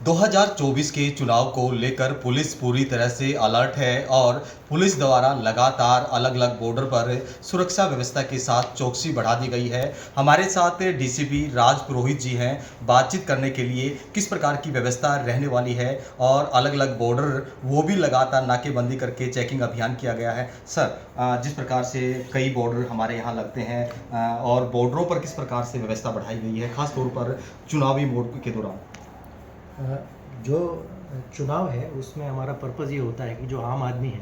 2024 के चुनाव को लेकर पुलिस पूरी तरह से अलर्ट है और पुलिस द्वारा लगातार अलग अलग बॉर्डर पर सुरक्षा व्यवस्था के साथ चौकसी बढ़ा दी गई है। हमारे साथ डीसीपी राज पुरोहित जी हैं बातचीत करने के लिए किस प्रकार की व्यवस्था रहने वाली है और अलग अलग बॉर्डर वो भी लगातार नाकेबंदी करके चेकिंग अभियान किया गया है। सर, जिस प्रकार से कई बॉर्डर हमारे यहाँ लगते हैं और बॉर्डरों पर किस प्रकार से व्यवस्था बढ़ाई गई है खासतौर पर चुनावी मोड के दौरान? जो चुनाव है उसमें हमारा पर्पज़ ये होता है कि जो आम आदमी है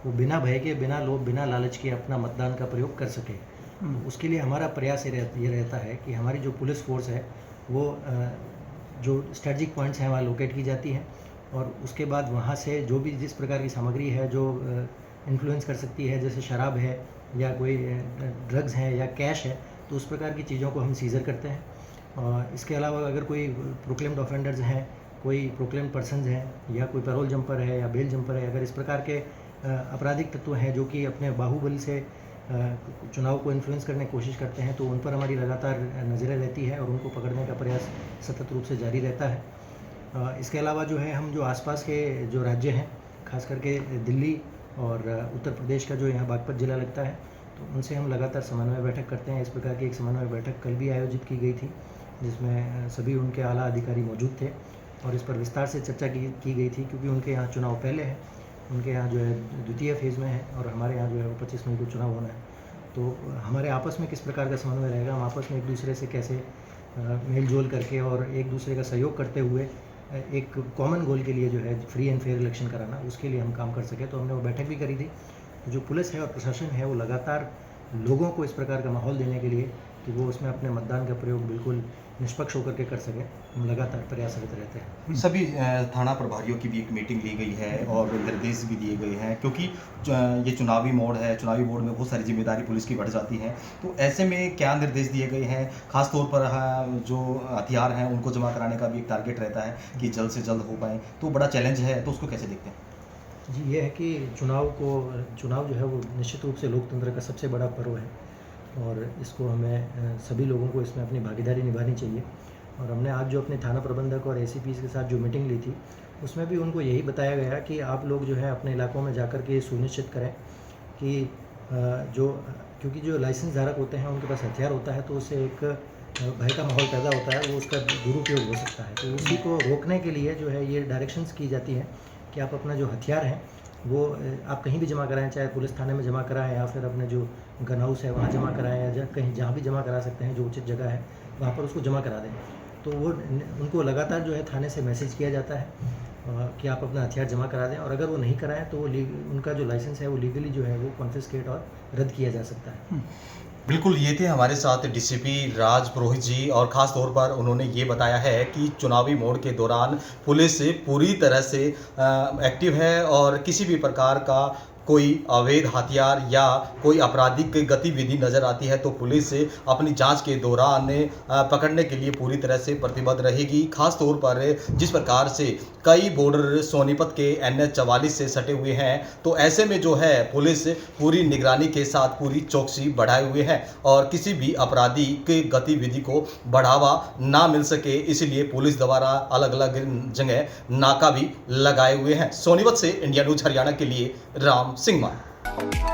वो बिना भय के, बिना लालच के अपना मतदान का प्रयोग कर सके। उसके लिए हमारा प्रयास ये रहता है कि हमारी जो पुलिस फोर्स है वो जो स्ट्रेटजिक पॉइंट्स हैं वहाँ लोकेट की जाती है और उसके बाद वहाँ से जो भी जिस प्रकार की सामग्री है जो इन्फ्लुएंस कर सकती है, जैसे शराब है या कोई ड्रग्स हैं या कैश है, तो उस प्रकार की चीज़ों को हम सीज़र करते हैं। इसके अलावा अगर कोई प्रोक्लेम्ड ऑफेंडर्स हैं, कोई प्रोक्लेम्ड पर्सन्स हैं या कोई पैरोल जंपर है या बेल जंपर है, अगर इस प्रकार के आपराधिक तत्व हैं जो कि अपने बाहुबल से चुनाव को इन्फ्लुएंस करने की कोशिश करते हैं, तो उन पर हमारी लगातार नज़रें रहती है और उनको पकड़ने का प्रयास सतत रूप से जारी रहता है। इसके अलावा जो है हम जो आसपास के जो राज्य हैं, खास करके दिल्ली और उत्तर प्रदेश का जो यहाँ बागपत ज़िला लगता है, तो उनसे हम लगातार समन्वय बैठक करते हैं। इस प्रकार की एक समन्वय बैठक कल भी आयोजित की गई थी जिसमें सभी उनके आला अधिकारी मौजूद थे और इस पर विस्तार से चर्चा की गई थी, क्योंकि उनके यहाँ चुनाव पहले है, उनके यहाँ जो है द्वितीय फेज़ में है और हमारे यहाँ जो है वो 25 मई को चुनाव होना है। तो हमारे आपस में किस प्रकार का समन्वय रहेगा, हम आपस में एक दूसरे से कैसे मेल जोल करके और एक दूसरे का सहयोग करते हुए एक कॉमन गोल के लिए जो है फ्री एंड फेयर इलेक्शन कराना, उसके लिए हम काम कर सके। तो हमने वो बैठक भी करी थी। जो पुलिस है और प्रशासन है वो लगातार लोगों को इस प्रकार का माहौल देने के लिए कि वो उसमें अपने मतदान का प्रयोग बिल्कुल निष्पक्ष होकर के कर सकें, हम लगातार प्रयासरत रहते हैं। सभी थाना प्रभारियों की भी एक मीटिंग ली गई है और निर्देश भी दिए गए हैं, क्योंकि ये चुनावी मोड है, चुनावी मोड में बहुत सारी जिम्मेदारी पुलिस की बढ़ जाती है। तो ऐसे में क्या निर्देश दिए गए हैं? खासतौर पर जो हथियार हैं उनको जमा कराने का भी एक टारगेट रहता है कि जल्द से जल्द हो पाए, तो बड़ा चैलेंज है, तो उसको कैसे देखते हैं? जी, ये है कि चुनाव जो है वो निश्चित रूप से लोकतंत्र का सबसे बड़ा पर्व है और इसको हमें सभी लोगों को इसमें अपनी भागीदारी निभानी चाहिए। और हमने आज जो अपने थाना प्रबंधक और एसीपीज़ के साथ जो मीटिंग ली थी, उसमें भी उनको यही बताया गया कि आप लोग जो है अपने इलाकों में जाकर के सुनिश्चित करें कि क्योंकि जो लाइसेंस धारक होते हैं उनके पास हथियार होता है, तो उससे एक भय का माहौल पैदा होता है, वो उसका दुरुपयोग हो सकता है। तो उसी को रोकने के लिए जो है ये डायरेक्शंस की जाती हैं कि आप अपना जो हथियार है वो आप कहीं भी जमा कराएं, चाहे पुलिस थाने में जमा कराएं या फिर अपने जो गन हाउस है वहाँ जमा कराएं या कहीं जहाँ भी जमा करा सकते हैं, जो उचित जगह है वहाँ पर उसको जमा करा दें। तो वो उनको लगातार जो है थाने से मैसेज किया जाता है कि आप अपना हथियार जमा करा दें और अगर वो नहीं कराएं तो उनका जो लाइसेंस है वो लीगली जो है वो कॉन्फिस्केट और रद्द किया जा सकता है। बिल्कुल, ये थे हमारे साथ डीसीपी राज पुरोहित जी और ख़ास तौर पर उन्होंने ये बताया है कि चुनावी मोड के दौरान पुलिस पूरी तरह से एक्टिव है और किसी भी प्रकार का कोई अवैध हथियार या कोई आपराधिक गतिविधि नज़र आती है तो पुलिस अपनी जांच के दौरान पकड़ने के लिए पूरी तरह से प्रतिबद्ध रहेगी। खास तौर पर जिस प्रकार से कई बॉर्डर सोनीपत के NH 44 से सटे हुए हैं, तो ऐसे में जो है पुलिस पूरी निगरानी के साथ पूरी चौकसी बढ़ाए हुए हैं और किसी भी आपराधिक गतिविधि को बढ़ावा ना मिल सके, इसलिए पुलिस द्वारा अलग अलग जगह नाका भी लगाए हुए हैं। सोनीपत से इंडिया न्यूज़ हरियाणा के लिए राम सिंह मान।